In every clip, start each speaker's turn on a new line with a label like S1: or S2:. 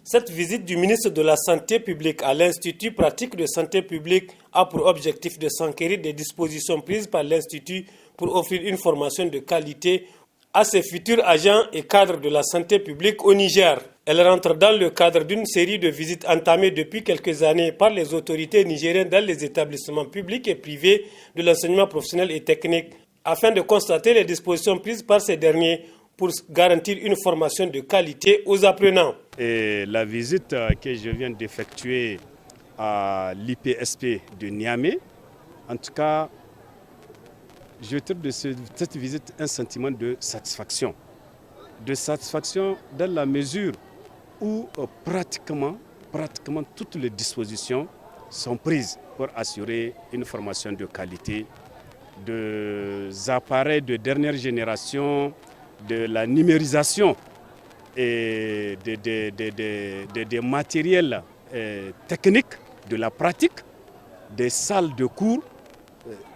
S1: Cette visite du ministre de la Santé publique à l'Institut pratique de santé publique a pour objectif de s'enquérir des dispositions prises par l'Institut pour offrir une formation de qualité à ses futurs agents et cadres de la santé publique au Niger. Elle rentre dans le cadre d'une série de visites entamées depuis quelques années par les autorités nigériennes dans les établissements publics et privés de l'enseignement professionnel et technique afin de constater les dispositions prises par ces derniers pour garantir une formation de qualité aux apprenants.
S2: Et la visite que je viens d'effectuer à l'IPSP de Niamey, en tout cas, je trouve de cette visite un sentiment de satisfaction. De satisfaction dans la mesure où pratiquement toutes les dispositions sont prises pour assurer une formation de qualité, des appareils de dernière génération, de la numérisation et des matériels techniques, de la pratique, des salles de cours,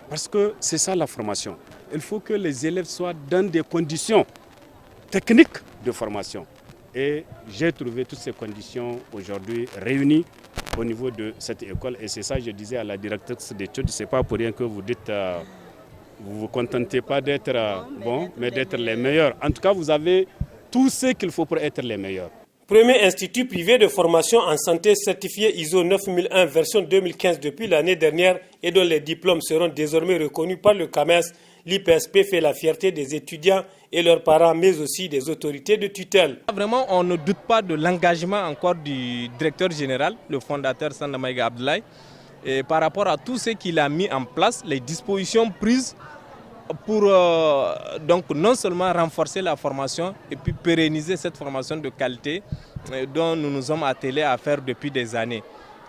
S2: parce que c'est ça la formation. Il faut que les élèves soient dans des conditions techniques de formation. Et j'ai trouvé toutes ces conditions aujourd'hui réunies au niveau de cette école. Et c'est ça que je disais à la directrice d'études, ce n'est pas pour rien que vous dites... vous ne vous contentez pas d'être bon, mais d'être les meilleurs. En tout cas, vous avez tout ce qu'il faut pour être les meilleurs.
S1: Premier institut privé de formation en santé certifié ISO 9001 version 2015 depuis l'année dernière et dont les diplômes seront désormais reconnus par le CAMES, l'IPSP fait la fierté des étudiants et leurs parents, mais aussi des autorités de tutelle.
S3: Vraiment, on ne doute pas de l'engagement encore du directeur général, le fondateur Sanda Maïga Abdoulaye, et par rapport à tout ce qu'il a mis en place, les dispositions prises pour donc non seulement renforcer la formation et puis pérenniser cette formation de qualité dont nous nous sommes attelés à faire depuis des années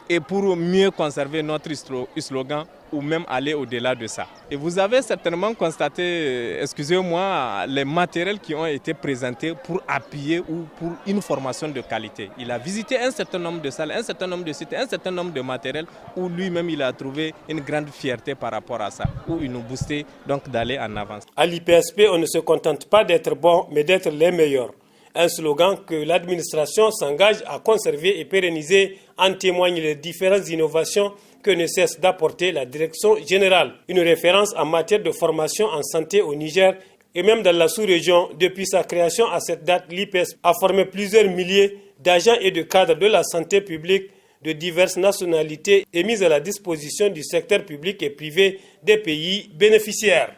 S3: et pour mieux conserver notre slogan ou même aller au-delà de ça. Et vous avez certainement constaté, excusez-moi, les matériels qui ont été présentés pour appuyer ou pour une formation de qualité. Il a visité un certain nombre de salles, un certain nombre de sites, un certain nombre de matériels où lui-même il a trouvé une grande fierté par rapport à ça, où il nous boostait donc d'aller en avance.
S1: À l'IPSP, on ne se contente pas d'être bon, mais d'être les meilleurs. Un slogan que l'administration s'engage à conserver et pérenniser, en témoignent les différentes innovations que ne cesse d'apporter la direction générale. Une référence en matière de formation en santé au Niger et même dans la sous-région. Depuis sa création à cette date, l'IPSP a formé plusieurs milliers d'agents et de cadres de la santé publique de diverses nationalités et mis à la disposition du secteur public et privé des pays bénéficiaires.